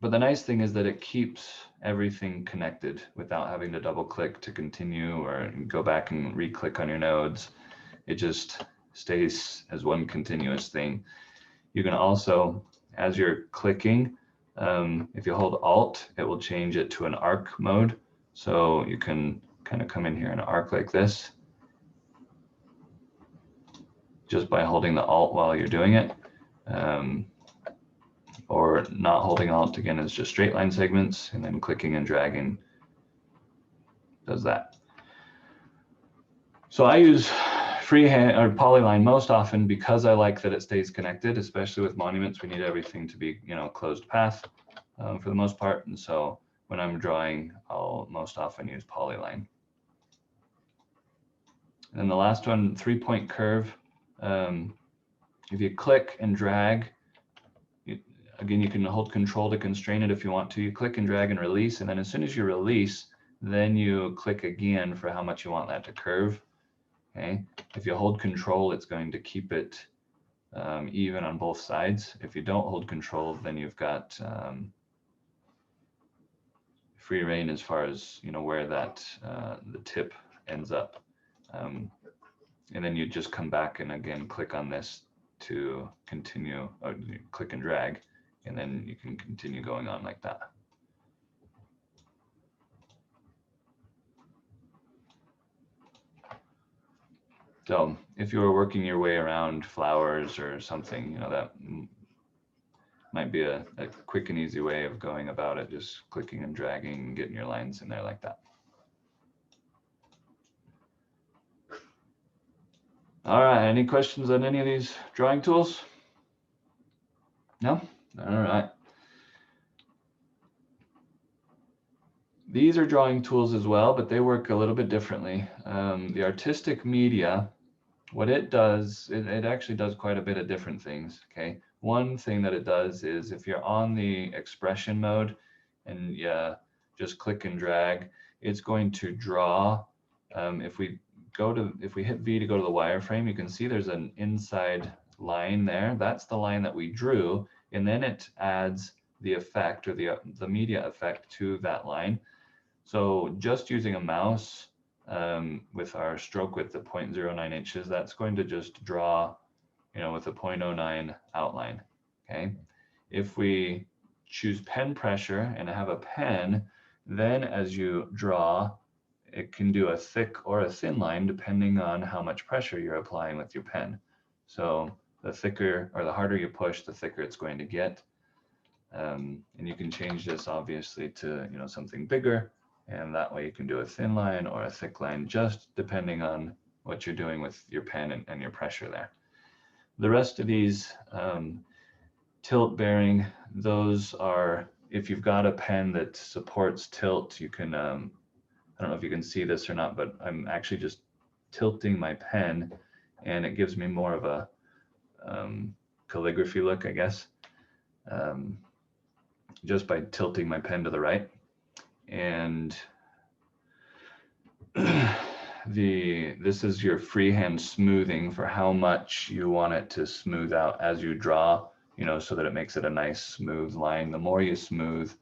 But the nice thing is that it keeps everything connected without having to double click to continue or go back and re-click on your nodes. It just stays as one continuous thing. You can also, as you're clicking, if you hold Alt, it will change it to an arc mode. So you can kind of come in here and arc like this, just by holding the Alt while you're doing it. Or not holding Alt, again, is just straight line segments, and then clicking and dragging does that. So I use freehand or Polyline most often because I like that it stays connected, especially with monuments. We need everything to be, you know, closed path for the most part. And so when I'm drawing, I'll most often use Polyline. And then the last one, 3-point curve. If you click and drag, again, you can hold Control to constrain it if you want to. You click and drag and release, and then as soon as you release, then you click again for how much you want that to curve. Okay. If you hold Control, it's going to keep it even on both sides. If you don't hold Control, then you've got free reign as far as, you know, where that the tip ends up. And then you just come back and again click on this to continue, or click and drag, and then you can continue going on like that. So if you were working your way around flowers or something, you know, that might be a quick and easy way of going about it, just clicking and dragging and getting your lines in there like that. All right, any questions on any of these drawing tools? No? All right. These are drawing tools as well, but they work a little bit differently. The artistic media, what it does, it actually does quite a bit of different things, okay? One thing that it does is if you're on the expression mode and you just click and drag, it's going to draw. If we hit V to go to the wireframe, you can see there's an inside line there. That's the line that we drew, and then it adds the effect or the media effect to that line. So just using a mouse with our stroke width at 0.09 inches, that's going to just draw, you know, with a 0.09 outline, okay? If we choose pen pressure and have a pen, then as you draw, it can do a thick or a thin line depending on how much pressure you're applying with your pen. So the thicker or the harder you push, the thicker it's going to get. And you can change this obviously to, you know, something bigger, and that way you can do a thin line or a thick line, just depending on what you're doing with your pen and your pressure there. The rest of these tilt bearing, those are, if you've got a pen that supports tilt, you can, I don't know if you can see this or not, but I'm actually just tilting my pen and it gives me more of a calligraphy look, I guess, just by tilting my pen to the right. And this is your freehand smoothing for how much you want it to smooth out as you draw, you know, so that it makes it a nice smooth line. The more you smooth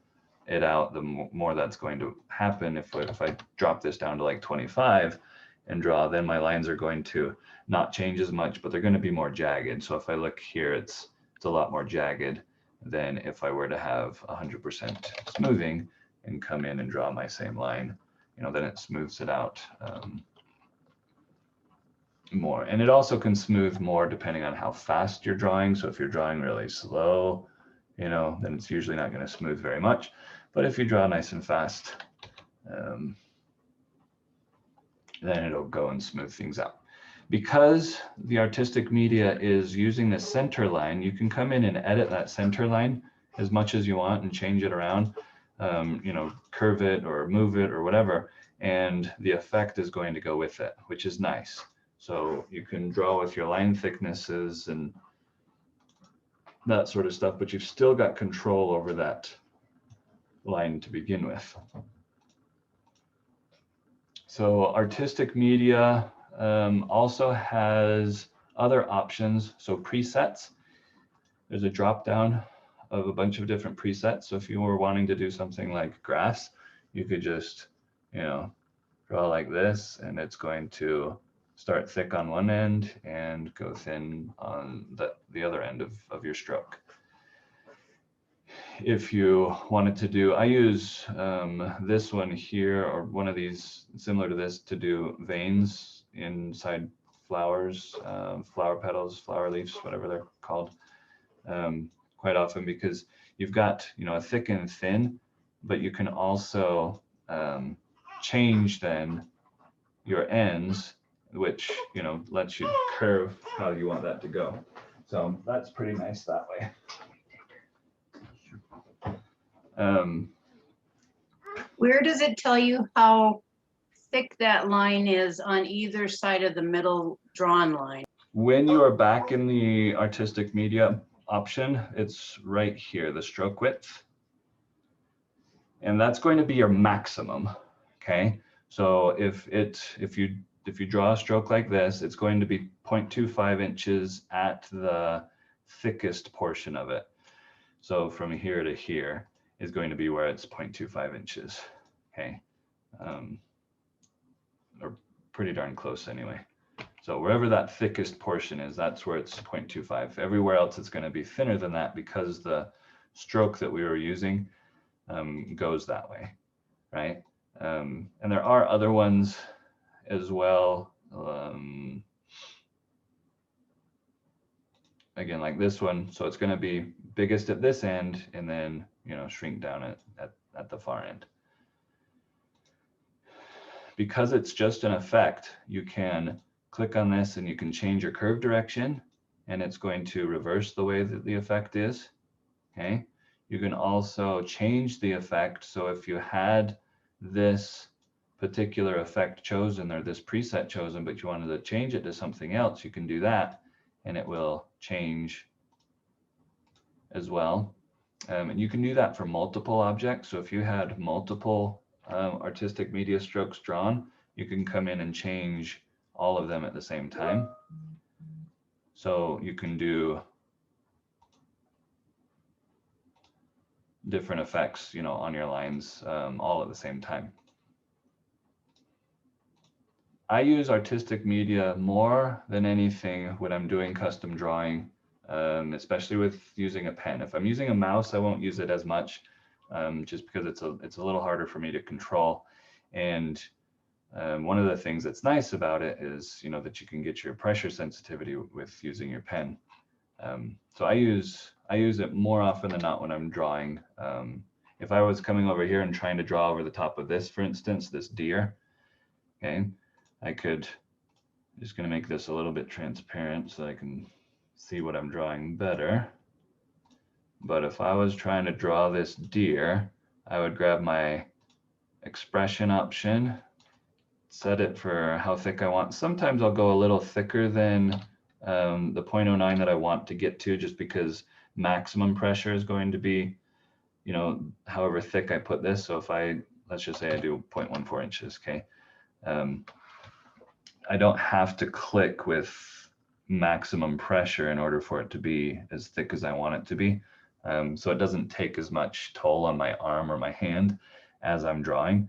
it out, the more that's going to happen. If I drop this down to like 25 and draw, then my lines are going to not change as much, but they're going to be more jagged. So if I look here, it's a lot more jagged than if I were to have 100% smoothing and come in and draw my same line. You know, then it smooths it out more. And it also can smooth more depending on how fast you're drawing. So if you're drawing really slow, you know, then it's usually not going to smooth very much. But if you draw nice and fast, then it'll go and smooth things out. Because the artistic media is using the center line, you can come in and edit that center line as much as you want and change it around, you know, curve it or move it or whatever, and the effect is going to go with it, which is nice. So you can draw with your line thicknesses and that sort of stuff, but you've still got control over that line to begin with. So artistic media also has other options. So presets, there's a drop down of a bunch of different presets. So if you were wanting to do something like grass, you could just, you know, draw like this, and it's going to start thick on one end and go thin on the other end of your stroke. If you wanted to do, I use this one here, or one of these similar to this, to do veins inside flowers, flower petals, flower leaves, whatever they're called, quite often, because you've got, you know, a thick and thin, but you can also change then your ends, which, you know, lets you curve how you want that to go. So that's pretty nice that way. Where does it tell you how thick that line is on either side of the middle drawn line? When you are back in the artistic media option, it's right here, the stroke width. And that's going to be your maximum, okay? So if you draw a stroke like this, it's going to be 0.25 inches at the thickest portion of it. So from here to here is going to be where it's 0.25 inches, okay? Or pretty darn close anyway. So wherever that thickest portion is, that's where it's 0.25. Everywhere else it's going to be thinner than that because the stroke that we were using goes that way, right? And there are other ones as well. Again, like this one, so it's going to be biggest at this end and then, you know, shrink down at the far end. Because it's just an effect, you can click on this and you can change your curve direction, and it's going to reverse the way that the effect is, okay? You can also change the effect. So if you had this particular effect chosen or this preset chosen, but you wanted to change it to something else, you can do that and it will change as well. And you can do that for multiple objects. So if you had multiple artistic media strokes drawn, you can come in and change all of them at the same time. So you can do different effects, you know, on your lines all at the same time. I use artistic media more than anything when I'm doing custom drawing, especially with using a pen. If I'm using a mouse, I won't use it as much, just because it's a little harder for me to control. And one of the things that's nice about it is, you know, that you can get your pressure sensitivity with using your pen. So I use it more often than not when I'm drawing. If I was coming over here and trying to draw over the top of this, for instance, this deer, okay, I could, just going to make this a little bit transparent so I can see what I'm drawing better. But if I was trying to draw this deer, I would grab my expression option, set it for how thick I want. Sometimes I'll go a little thicker than the 0.09 that I want to get to, just because maximum pressure is going to be, you know, however thick I put this. So if let's just say I do 0.14 inches, okay. I don't have to click with maximum pressure in order for it to be as thick as I want it to be. So it doesn't take as much toll on my arm or my hand as I'm drawing,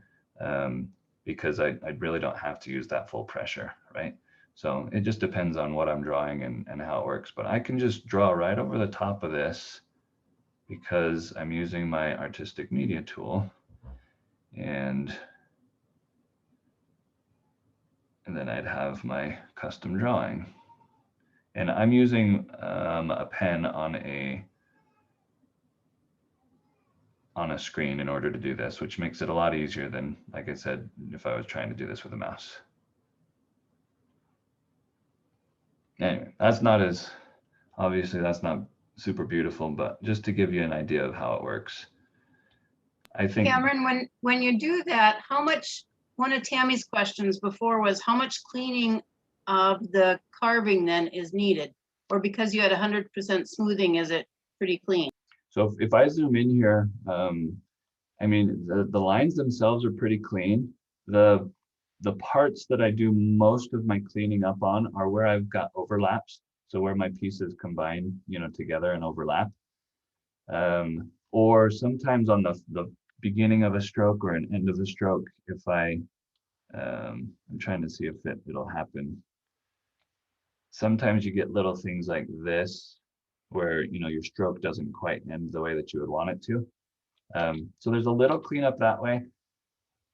because I really don't have to use that full pressure, right? So it just depends on what I'm drawing and how it works. But I can just draw right over the top of this because I'm using my artistic media tool, and then I'd have my custom drawing. And I'm using a pen on a screen in order to do this, which makes it a lot easier than, like I said, if I was trying to do this with a mouse. Anyway, that's not as, obviously that's not super beautiful, but just to give you an idea of how it works. I think, Cameron, when you do that, how much, one of Tammy's questions before was how much cleaning of the carving then is needed? Or because you had 100% smoothing, is it pretty clean? so if I zoom in here, I mean, the lines themselves are pretty clean. The parts that I do most of my cleaning up on are where I've got overlaps. So where my pieces combine, you know, together and overlap. Or sometimes on the beginning of a stroke or an end of a stroke, if I'm trying to see if it'll happen. Sometimes you get little things like this, where, you know, your stroke doesn't quite end the way that you would want it to. So there's a little cleanup that way.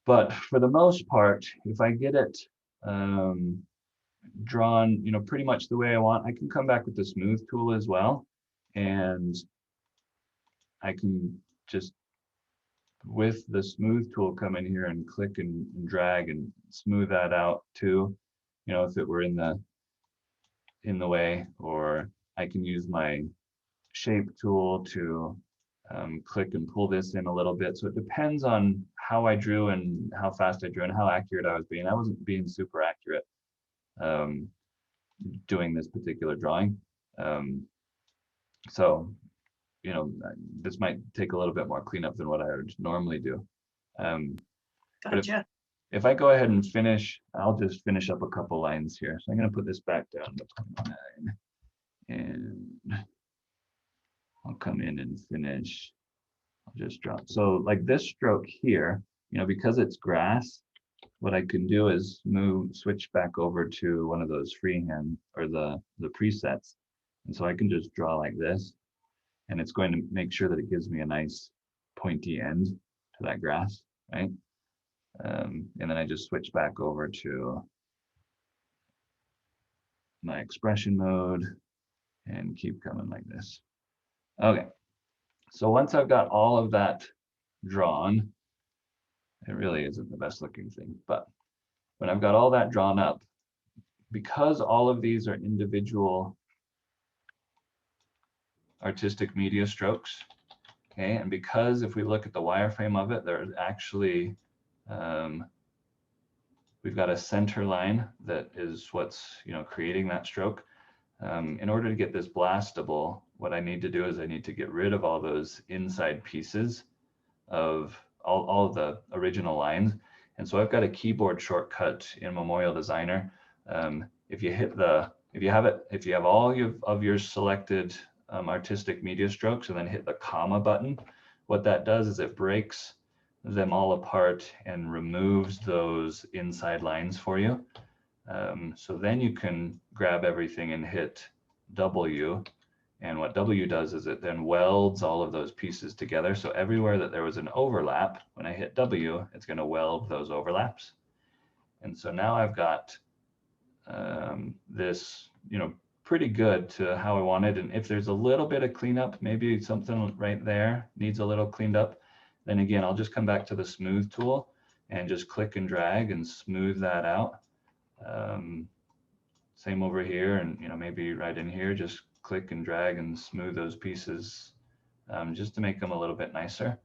But for the most part, if I get it drawn, you know, pretty much the way I want, I can come back with the smooth tool as well. And I can just, with the smooth tool, come in here and click and drag and smooth that out too. You know, if it were in the way, or I can use my shape tool to click and pull this in a little bit. So it depends on how I drew and how fast I drew and how accurate I was being. I wasn't being super accurate doing this particular drawing. So, you know, this might take a little bit more cleanup than what I would normally do. Gotcha. If I go ahead and finish, I'll just finish up a couple lines here. So I'm going to put this back down to 29, and I'll come in and finish. I'll just drop. So like this stroke here, you know, because it's grass, what I can do is switch back over to one of those freehand or the presets. And so I can just draw like this, and it's going to make sure that it gives me a nice pointy end to that grass, right? And then I just switch back over to my expression mode and keep coming like this. Okay, so once I've got all of that drawn, it really isn't the best looking thing, but when I've got all that drawn up, because all of these are individual artistic media strokes, okay, and because if we look at the wireframe of it, there's actually, we've got a center line that is what's, you know, creating that stroke. In order to get this blastable, what I need to do is I need to get rid of all those inside pieces of all of the original lines. And so I've got a keyboard shortcut in Memorial Designer. If you have all of your selected artistic media strokes and then hit the comma button, what that does is it breaks them all apart and removes those inside lines for you. So then you can grab everything and hit W. And what W does is it then welds all of those pieces together. So everywhere that there was an overlap, when I hit W, it's going to weld those overlaps. And so now I've got this, you know, pretty good to how I wanted. And if there's a little bit of cleanup, maybe something right there needs a little cleaned up, then again, I'll just come back to the smooth tool and just click and drag and smooth that out. Same over here, and, you know, maybe right in here, just click and drag and smooth those pieces just to make them a little bit nicer.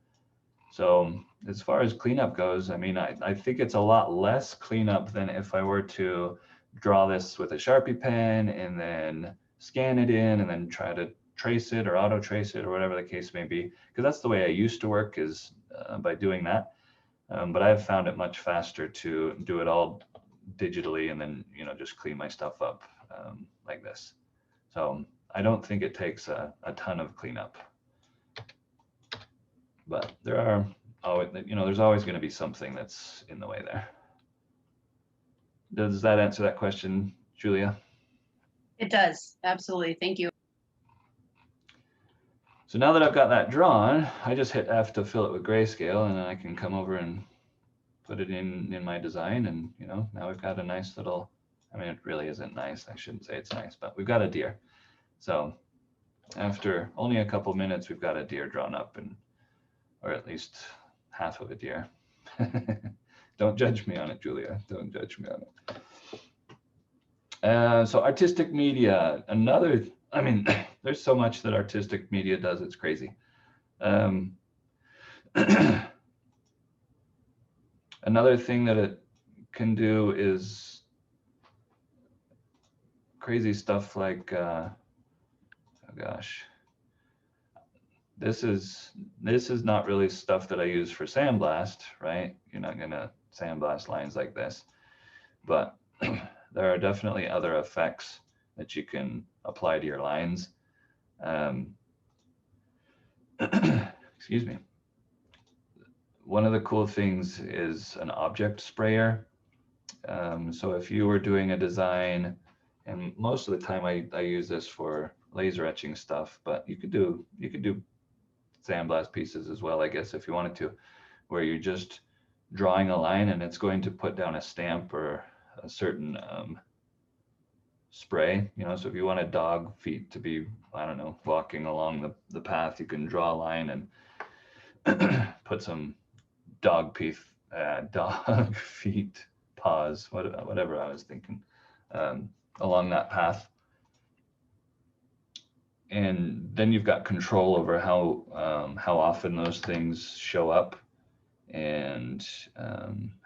So as far as cleanup goes, I mean, I think it's a lot less cleanup than if I were to draw this with a Sharpie pen and then scan it in and then try to trace it or auto trace it or whatever the case may be, because that's the way I used to work, is by doing that. But I've found it much faster to do it all digitally and then, you know, just clean my stuff up like this. So I don't think it takes a ton of cleanup, but there are always, you know, there's always going to be something that's in the way there. Does that answer that question, Julia? It does, absolutely. Thank you. So now that I've got that drawn, I just hit F to fill it with grayscale, and then I can come over and put it in my design. And, you know, now we've got a nice little, I mean, it really isn't nice. I shouldn't say it's nice, but we've got a deer. So after only a couple minutes, we've got a deer drawn up, and or at least half of a deer. Don't judge me on it, Julia. Don't judge me on it. So artistic media, another, I mean, there's so much that artistic media does, it's crazy. Another thing that it can do is crazy stuff like, oh gosh, this is not really stuff that I use for sandblast, right? You're not gonna sandblast lines like this, but there are definitely other effects that you can apply to your lines. Excuse me. One of the cool things is an object sprayer. So if you were doing a design, and most of the time I use this for laser etching stuff, but you could do sandblast pieces as well, I guess, if you wanted to, where you're just drawing a line and it's going to put down a stamp or a certain spray, you know. So if you want a dog feet to be, I don't know, walking along the path, you can draw a line and put some dog feet paws, whatever I was thinking, along that path. And then you've got control over how often those things show up, and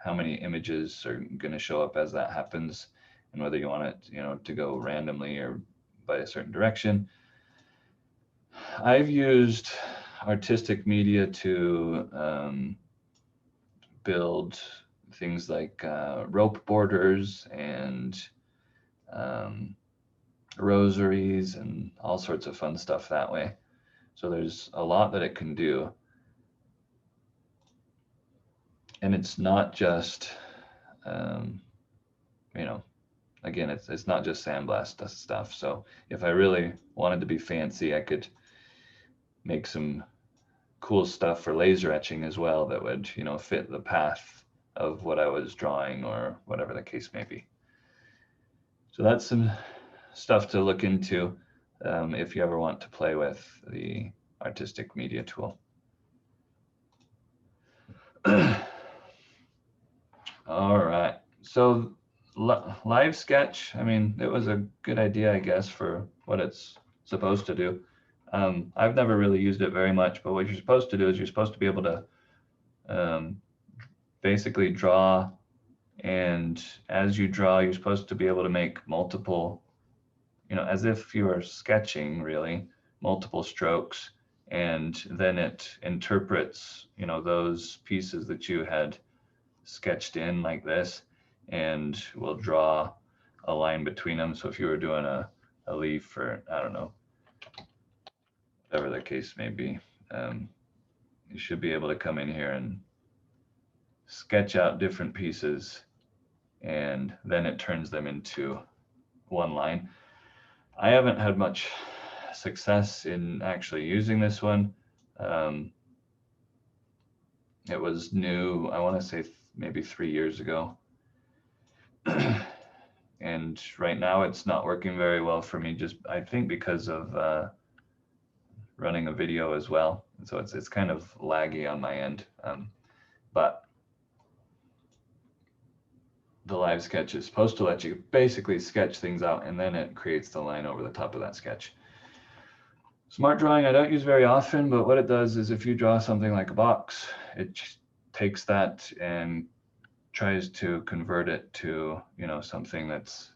how many images are going to show up as that happens, and whether you want it, you know, to go randomly or by a certain direction. I've used artistic media to build things like rope borders and rosaries and all sorts of fun stuff that way. So there's a lot that it can do. And it's not just, you know, again, it's not just sandblast stuff. So if I really wanted to be fancy, I could make some cool stuff for laser etching as well that would, you know, fit the path of what I was drawing or whatever the case may be. So that's some stuff to look into if you ever want to play with the artistic media tool. All right, so live sketch, I mean, it was a good idea, I guess, for what it's supposed to do. I've never really used it very much, but what you're supposed to do is you're supposed to be able to basically draw, and as you draw, you're supposed to be able to make multiple, you know, as if you were sketching, really, multiple strokes, and then it interprets, you know, those pieces that you had sketched in like this, and will draw a line between them. So if you were doing a leaf, or I don't know, whatever the case may be, you should be able to come in here and sketch out different pieces, and then it turns them into one line. I haven't had much success in actually using this one. It was new, I want to say maybe 3 years ago. And right now it's not working very well for me, just I think because of running a video as well. And so it's kind of laggy on my end. But the live sketch is supposed to let you basically sketch things out, and then it creates the line over the top of that sketch. Smart drawing I don't use very often, but what it does is if you draw something like a box, it takes that and tries to convert it to, you know, something that's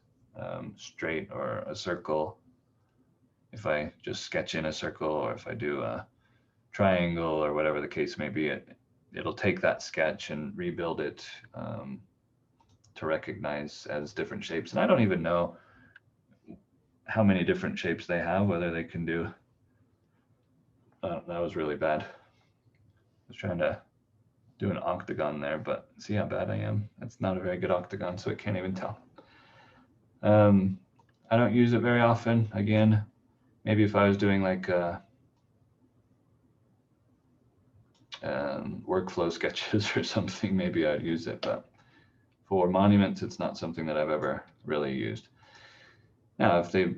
straight or a circle. If I just sketch in a circle, or if I do a triangle or whatever the case may be, it'll take that sketch and rebuild it to recognize as different shapes. And I don't even know how many different shapes they have, whether they can do, that was really bad. I was trying to do an octagon there, but see how bad I am? That's not a very good octagon, so it can't even tell. I don't use it very often. Again, maybe if I was doing like a workflow sketches or something, maybe I'd use it, but for monuments, it's not something that I've ever really used. Now, if they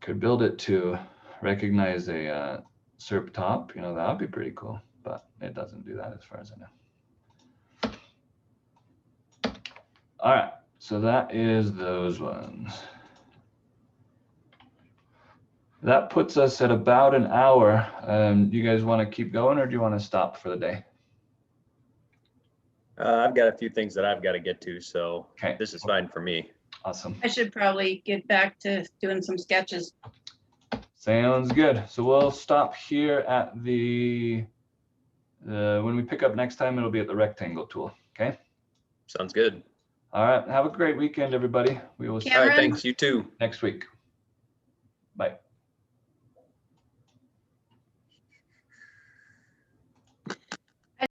could build it to recognize a SERP top, that would be pretty cool, but it doesn't do that as far as I know. All right, so that is those ones. That puts us at about an hour. Do you guys want to keep going, or do you want to stop for the day? I've got a few things that I've got to get to, so Okay. this is fine for me. Awesome. I should probably get back to doing some sketches. Sounds good. So we'll stop here at the, when we pick up next time, it'll be at the rectangle tool. Okay. Sounds good. All right. Have a great weekend, everybody. We will see All right, Cameron? thanks. You too. you next week. Bye.